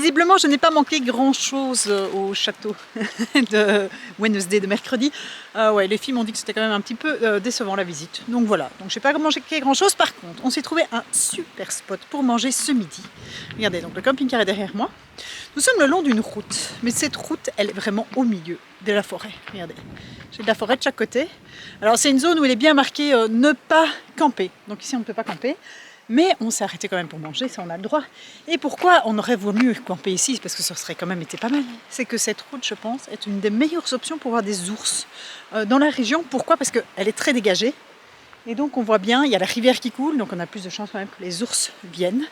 visiblement, je n'ai pas manqué grand-chose au château de Wednesday, de mercredi. Ouais, les filles m'ont dit que c'était quand même un petit peu décevant la visite. Donc voilà, donc je n'ai pas manqué grand-chose. Par contre, on s'est trouvé un super spot pour manger ce midi. Regardez, donc le camping-car est derrière moi. Nous sommes le long d'une route, mais cette route, elle est vraiment au milieu de la forêt. Regardez, j'ai de la forêt de chaque côté. Alors c'est une zone où il est bien marqué ne pas camper. Donc ici, on ne peut pas camper. Mais on s'est arrêté quand même pour manger, ça on a le droit. Et pourquoi on aurait voulu camper ici? Parce que ça serait quand même été pas mal. C'est que cette route, je pense, est une des meilleures options pour voir des ours dans la région. Pourquoi? Parce qu'elle est très dégagée. Et donc on voit bien, il y a la rivière qui coule, donc on a plus de chances quand même que les ours viennent.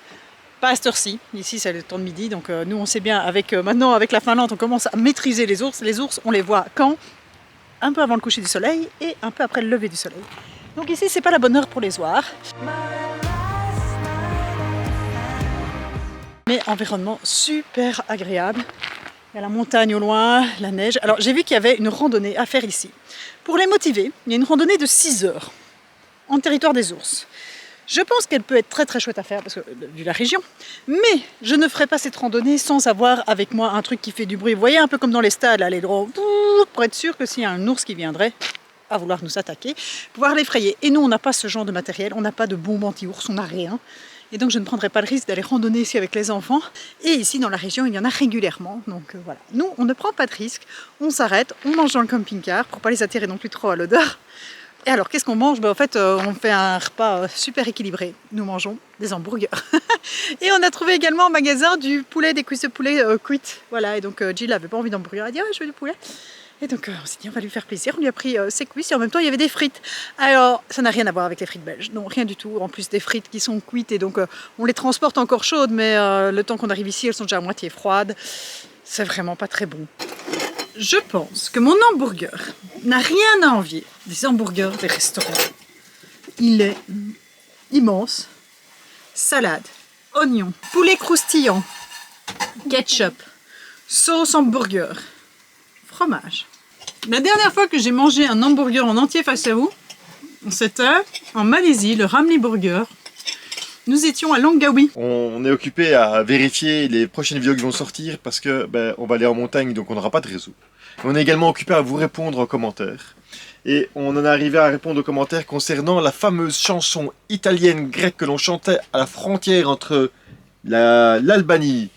Pas à cette heure-ci, ici c'est le temps de midi, donc nous on sait bien, maintenant avec la Finlande, on commence à maîtriser les ours. Les ours, on les voit quand? Un peu avant le coucher du soleil et un peu après le lever du soleil. Donc ici c'est pas la bonne heure pour les voir. Mais environnement super agréable. Il y a la montagne au loin, la neige. Alors j'ai vu qu'il y avait une randonnée à faire ici. Pour les motiver, il y a une randonnée de 6 heures en territoire des ours. Je pense qu'elle peut être très très chouette à faire parce que vu la région. Mais je ne ferai pas cette randonnée sans avoir avec moi un truc qui fait du bruit. Vous voyez, un peu comme dans les stades, là, les droits, pour être sûr que s'il y a un ours qui viendrait à vouloir nous attaquer, pouvoir l'effrayer. Et nous, on n'a pas ce genre de matériel, on n'a pas de bombe anti-ours, on n'a rien. Et donc je ne prendrai pas le risque d'aller randonner ici avec les enfants. Et ici dans la région, il y en a régulièrement. Donc voilà. Nous, on ne prend pas de risque. On s'arrête, on mange dans le camping-car pour ne pas les attirer non plus trop à l'odeur. Et alors, qu'est-ce qu'on mange? En fait, on fait un repas super équilibré. Nous mangeons des hamburgers. Et on a trouvé également au magasin du poulet, des cuisses de poulet cuites. Voilà, et donc Jill n'avait pas envie d'hamburger. Elle a dit, je veux du poulet. Et donc on s'est dit, on va lui faire plaisir. On lui a pris ses cuisses et en même temps, il y avait des frites. Alors, ça n'a rien à voir avec les frites belges. Non, rien du tout. En plus, des frites qui sont cuites et donc on les transporte encore chaudes, mais le temps qu'on arrive ici, elles sont déjà à moitié froides. C'est vraiment pas très bon. Je pense que mon hamburger n'a rien à envier des hamburgers des restaurants. Il est immense. Salade, oignon, poulet croustillant, ketchup, sauce hamburger, fromage. La dernière fois que j'ai mangé un hamburger en entier face à vous, c'était en Malaisie, le Ramly Burger. Nous étions à Langkawi. On est occupé à vérifier les prochaines vidéos qui vont sortir parce que on va aller en montagne, donc on n'aura pas de réseau. On est également occupé à vous répondre en commentaire. Et on en est arrivé à répondre aux commentaires concernant la fameuse chanson italienne grecque que l'on chantait à la frontière entre l'Albanie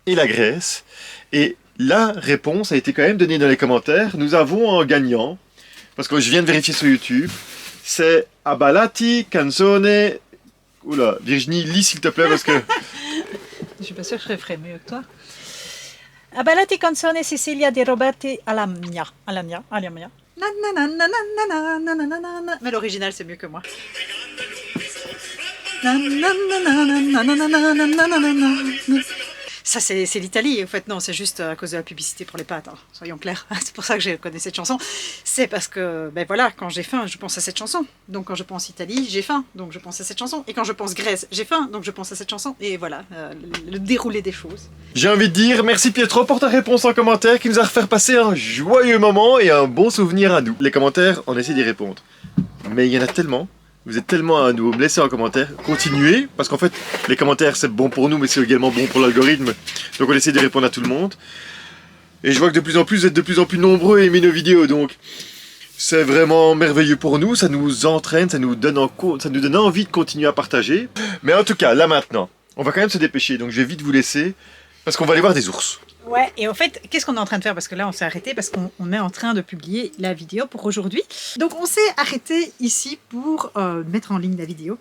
et la Grèce. Et la réponse a été quand même donnée dans les commentaires. Nous avons un gagnant, parce que je viens de vérifier sur YouTube. C'est Abalati Canzone. Oula, Virginie, lis s'il te plaît parce que... Je suis pas sûre que je ferais mieux que toi. Abalati Canzone Sicilia di Roberti Alamia. Mais l'original c'est mieux que moi. Ça c'est l'Italie, en fait non, c'est juste à cause de la publicité pour les pâtes, hein. Soyons clairs, c'est pour ça que je connais cette chanson. C'est parce que, voilà, quand j'ai faim, je pense à cette chanson. Donc quand je pense Italie, j'ai faim, donc je pense à cette chanson. Et quand je pense Grèce, j'ai faim, donc je pense à cette chanson. Et voilà, le déroulé des choses. J'ai envie de dire merci Pietro pour ta réponse en commentaire qui nous a fait passer un joyeux moment et un bon souvenir à nous. Les commentaires, on essaie d'y répondre. Mais il y en a tellement. Vous êtes tellement à nous laisser en commentaire, continuez, parce qu'en fait, les commentaires c'est bon pour nous, mais c'est également bon pour l'algorithme. Donc on essaie de répondre à tout le monde. Et je vois que de plus en plus, vous êtes de plus en plus nombreux à aimer nos vidéos, donc c'est vraiment merveilleux pour nous, ça nous entraîne, ça nous donne envie de continuer à partager. Mais en tout cas, là maintenant, on va quand même se dépêcher, donc je vais vite vous laisser, parce qu'on va aller voir des ours. Ouais, et en fait, qu'est-ce qu'on est en train de faire? Parce que là, on s'est arrêté parce qu'on est en train de publier la vidéo pour aujourd'hui. Donc, on s'est arrêté ici pour mettre en ligne la vidéo.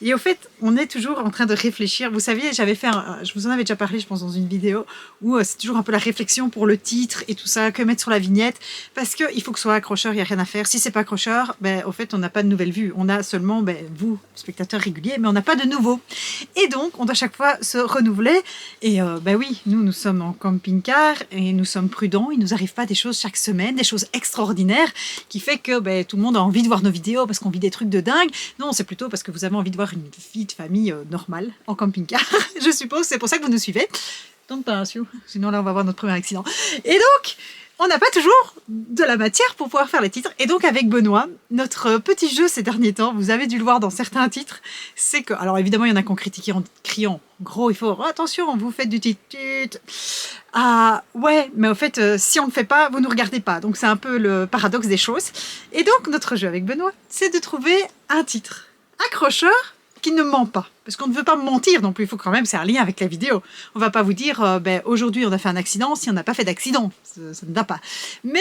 Et au fait, on est toujours en train de réfléchir. Vous saviez, j'avais fait, je vous en avais déjà parlé, je pense, dans une vidéo, où c'est toujours un peu la réflexion pour le titre et tout ça, que mettre sur la vignette. Parce qu'il faut que ce soit accrocheur, il n'y a rien à faire. Si c'est pas accrocheur, au fait, on n'a pas de nouvelles vues. On a seulement, vous, spectateurs réguliers, mais on n'a pas de nouveaux. Et donc, on doit chaque fois se renouveler. Et oui, nous sommes en camping car et nous sommes prudents, il nous arrive pas des choses chaque semaine, des choses extraordinaires qui fait que tout le monde a envie de voir nos vidéos parce qu'on vit des trucs de dingue. Non, c'est plutôt parce que vous avez envie de voir une vie de famille normale en camping-car. Je suppose, c'est pour ça que vous nous suivez. Don't pass you. Sinon là on va avoir notre premier accident. Et donc, on n'a pas toujours de la matière pour pouvoir faire les titres. Et donc avec Benoît, notre petit jeu ces derniers temps, vous avez dû le voir dans certains titres, c'est que, alors évidemment il y en a qui ont critiqué en criant gros et fort, attention, vous faites du titre. Ah ouais, mais en fait, si on ne le fait pas, vous ne nous regardez pas. Donc c'est un peu le paradoxe des choses. Et donc notre jeu avec Benoît, c'est de trouver un titre accrocheur qui ne ment pas. Parce qu'on ne veut pas mentir non plus, il faut quand même, c'est un lien avec la vidéo. On va pas vous dire, aujourd'hui on a fait un accident si on n'a pas fait d'accident. Ça ne va pas. Mais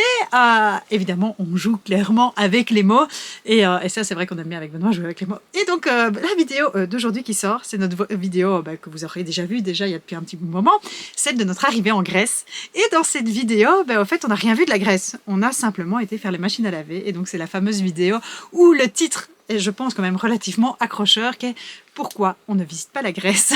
évidemment, on joue clairement avec les mots. Et ça, c'est vrai qu'on aime bien avec Benoît jouer avec les mots. Et donc, la vidéo d'aujourd'hui qui sort, c'est notre vidéo que vous aurez déjà vue, déjà il y a depuis un petit moment, celle de notre arrivée en Grèce. Et dans cette vidéo, en fait, on n'a rien vu de la Grèce. On a simplement été faire les machines à laver. Et donc, c'est la fameuse vidéo où le titre est, je pense, quand même relativement accrocheur, qui est « Pourquoi on ne visite pas la Grèce ?»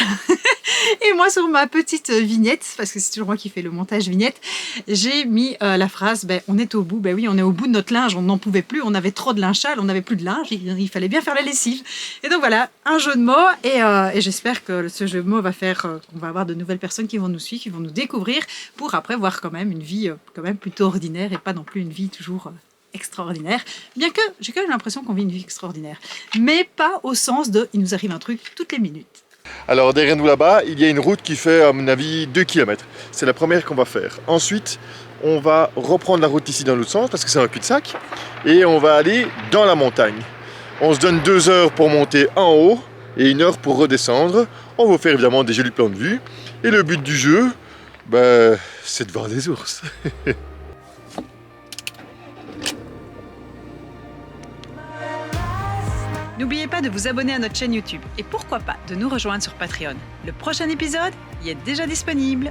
Et moi, sur ma petite vignette, parce que c'est toujours moi qui fais le montage vignette, j'ai mis la phrase on est au bout. Oui, on est au bout de notre linge, on n'en pouvait plus, on avait trop de linge sale, on n'avait plus de linge, il fallait bien faire la lessive. Et donc voilà, un jeu de mots, et j'espère que ce jeu de mots va faire qu'on va avoir de nouvelles personnes qui vont nous suivre, qui vont nous découvrir, pour après voir quand même une vie quand même plutôt ordinaire, et pas non plus une vie toujours extraordinaire, bien que j'ai quand même l'impression qu'on vit une vie extraordinaire, mais pas au sens de il nous arrive un truc toutes les minutes. Alors derrière nous là-bas, il y a une route qui fait à mon avis 2 km. C'est la première qu'on va faire. Ensuite, on va reprendre la route ici dans l'autre sens parce que c'est un cul-de-sac et on va aller dans la montagne. On se donne 2 heures pour monter en haut et 1 heure pour redescendre. On va faire évidemment des jolis plans de vue et le but du jeu, c'est de voir des ours. N'oubliez pas de vous abonner à notre chaîne YouTube et pourquoi pas de nous rejoindre sur Patreon. Le prochain épisode y est déjà disponible.